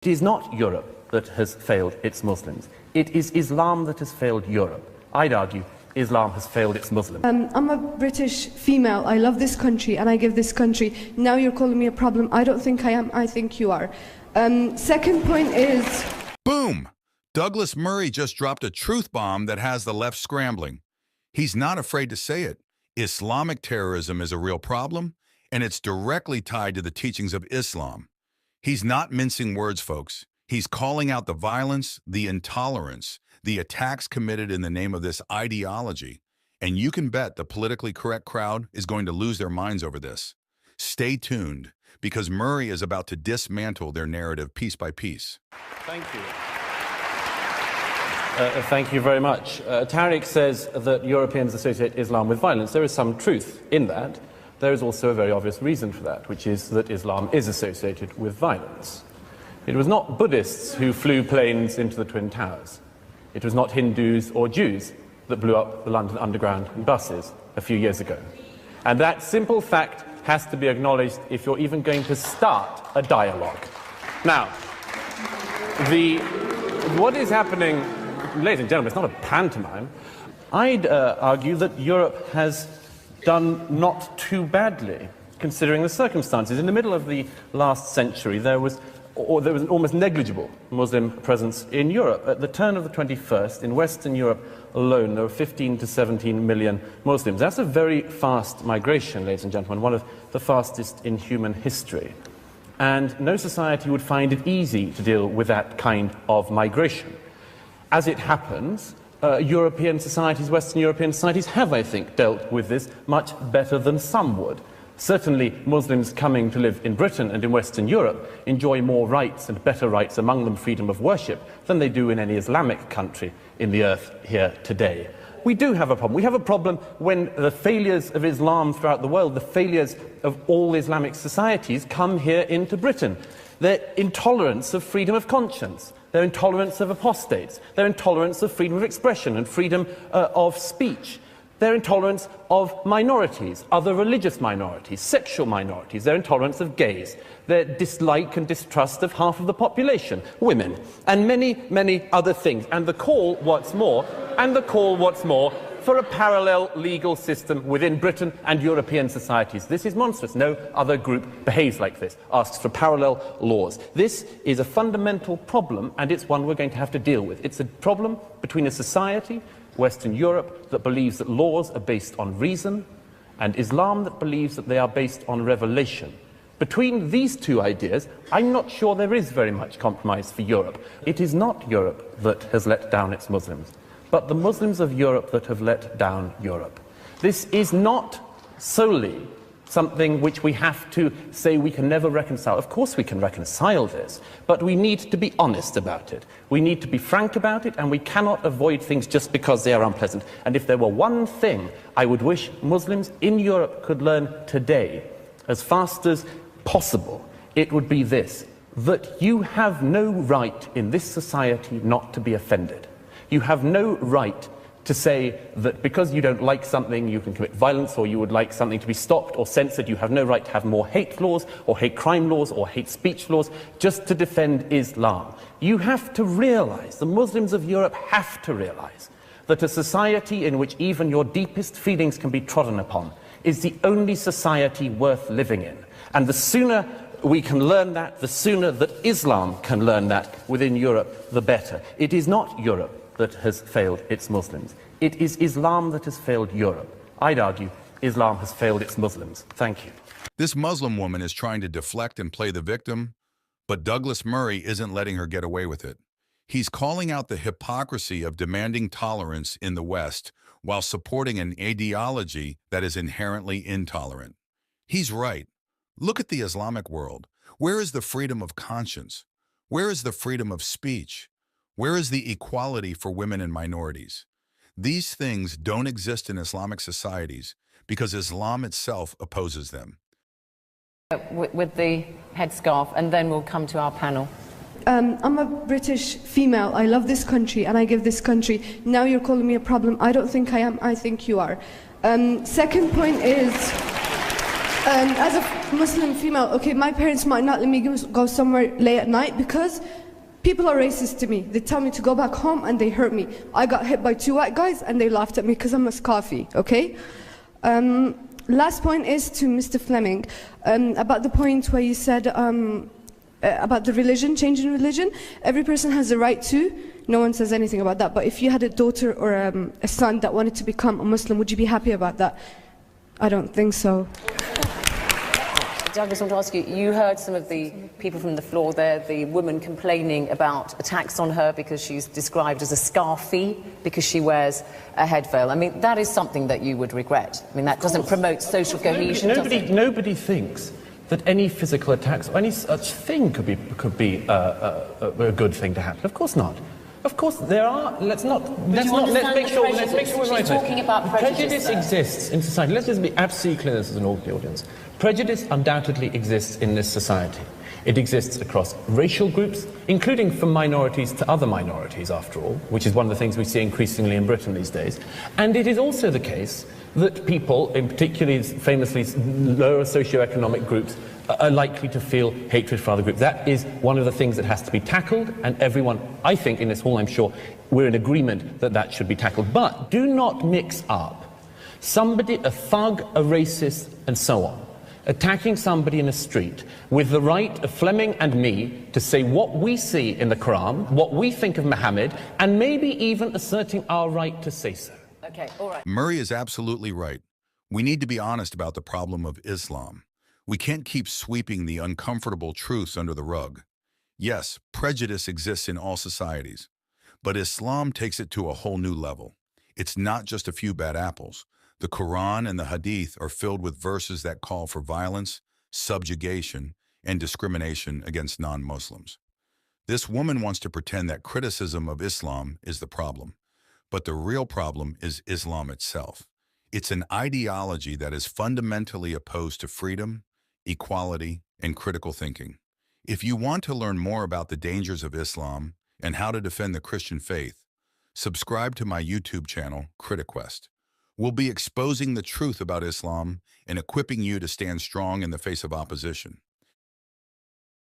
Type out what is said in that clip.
It is not Europe that has failed its Muslims. It is Islam that has failed Europe. I'd argue Islam has failed its Muslims. I'm a British female. I love this country and I give this country. Now you're calling me a problem. I don't think I am. I think you are. Second point is... Boom! Douglas Murray just dropped a truth bomb that has the left scrambling. He's not afraid to say it. Islamic terrorism is a real problem, and it's directly tied to the teachings of Islam. He's not mincing words, folks. He's calling out the violence, the intolerance, the attacks committed in the name of this ideology. And you can bet the politically correct crowd is going to lose their minds over this. Stay tuned, because Murray is about to dismantle their narrative piece by piece. Thank you. Thank you very much. Tariq says that Europeans associate Islam with violence. There is some truth in that. There is also a very obvious reason for that, which is that Islam is associated with violence. It was not Buddhists who flew planes into the Twin Towers. It was not Hindus or Jews that blew up the London Underground and buses a few years ago. And that simple fact has to be acknowledged if you're even going to start a dialogue. Now, what is happening, ladies and gentlemen, it's not a pantomime. I'd argue that Europe has done not too badly, considering the circumstances. In the middle of the last century, there was an almost negligible Muslim presence in Europe. At the turn of the 21st, in Western Europe alone, there were 15 to 17 million Muslims. That's a very fast migration, ladies and gentlemen, one of the fastest in human history. And no society would find it easy to deal with that kind of migration. As it happens, European societies, Western European societies have, I think, dealt with this much better than some would. Certainly, Muslims coming to live in Britain and in Western Europe enjoy more rights and better rights, among them freedom of worship, than they do in any Islamic country in the earth here today. We do have a problem. We have a problem when the failures of Islam throughout the world, the failures of all Islamic societies, come here into Britain. Their intolerance of freedom of conscience, their intolerance of apostates, their intolerance of freedom of expression and freedom of speech, their intolerance of minorities, other religious minorities, sexual minorities, their intolerance of gays, their dislike and distrust of half of the population, women, and many, many other things. And the call, what's more, for a parallel legal system within Britain and European societies. This is monstrous. No other group behaves like this, asks for parallel laws. This is a fundamental problem, and it's one we're going to have to deal with. It's a problem between a society, Western Europe, that believes that laws are based on reason, and Islam that believes that they are based on revelation. Between these two ideas, I'm not sure there is very much compromise for Europe. It is not Europe that has let down its Muslims, but the Muslims of Europe that have let down Europe. This is not solely something which we have to say we can never reconcile. Of course we can reconcile this, but we need to be honest about it. We need to be frank about it, and we cannot avoid things just because they are unpleasant. And if there were one thing I would wish Muslims in Europe could learn today, as fast as possible, it would be this: that you have no right in this society not to be offended. You have no right to say that because you don't like something you can commit violence, or you would like something to be stopped or censored. You have no right to have more hate laws or hate crime laws or hate speech laws just to defend Islam. You have to realize, the Muslims of Europe have to realize, that a society in which even your deepest feelings can be trodden upon is the only society worth living in. And the sooner we can learn that, the sooner that Islam can learn that within Europe, the better. It is not Europe that has failed its Muslims. It is Islam that has failed Europe. I'd argue Islam has failed its Muslims. Thank you. This Muslim woman is trying to deflect and play the victim, but Douglas Murray isn't letting her get away with it. He's calling out the hypocrisy of demanding tolerance in the West while supporting an ideology that is inherently intolerant. He's right. Look at the Islamic world. Where is the freedom of conscience? Where is the freedom of speech? Where is the equality for women and minorities? These things don't exist in Islamic societies because Islam itself opposes them. With the headscarf, and then we'll come to our panel. I'm a British female. I love this country and I give this country. Now you're calling me a problem. I don't think I am. I think you are. Second point is, as a Muslim female, okay, my parents might not let me go somewhere late at night because people are racist to me. They tell me to go back home and they hurt me. I got hit by 2 white guys and they laughed at me because I'm a scarfy, okay? Last point is to Mr. Fleming, about the point where you said about the religion, changing religion. Every person has the right to. No one says anything about that. But if you had a daughter or a son that wanted to become a Muslim, would you be happy about that? I don't think so. Douglas, I want to ask you, you heard some of the people from the floor there, the woman complaining about attacks on her because she's described as a scarfie because she wears a head veil. I mean, that is something that you would regret. I mean, that doesn't promote social cohesion, does it? Nobody thinks that any physical attacks or any such thing could be a good thing to happen. Of course not. Of course there are. Let's make sure we're right. She's talking about prejudice. Prejudice exists in society. Let's just be absolutely clear as an audience. Prejudice undoubtedly exists in this society. It exists across racial groups, including from minorities to other minorities, after all, which is one of the things we see increasingly in Britain these days. And it is also the case that people, in particularly famously lower socioeconomic groups, are likely to feel hatred for other groups. That is one of the things that has to be tackled, and everyone, I think, in this hall, I'm sure, we're in agreement that that should be tackled. But do not mix up somebody, a thug, a racist, and so on, attacking somebody in a street with the right of Fleming and me to say what we see in the Quran, what we think of Muhammad, and maybe even asserting our right to say so. Okay, all right. Murray is absolutely right. We need to be honest about the problem of Islam. We can't keep sweeping the uncomfortable truths under the rug. Yes, prejudice exists in all societies, but Islam takes it to a whole new level. It's not just a few bad apples. The Quran and the Hadith are filled with verses that call for violence, subjugation, and discrimination against non-Muslims. This woman wants to pretend that criticism of Islam is the problem, but the real problem is Islam itself. It's an ideology that is fundamentally opposed to freedom, equality, and critical thinking. If you want to learn more about the dangers of Islam and how to defend the Christian faith, subscribe to my YouTube channel, CritiQuest. We'll be exposing the truth about Islam and equipping you to stand strong in the face of opposition.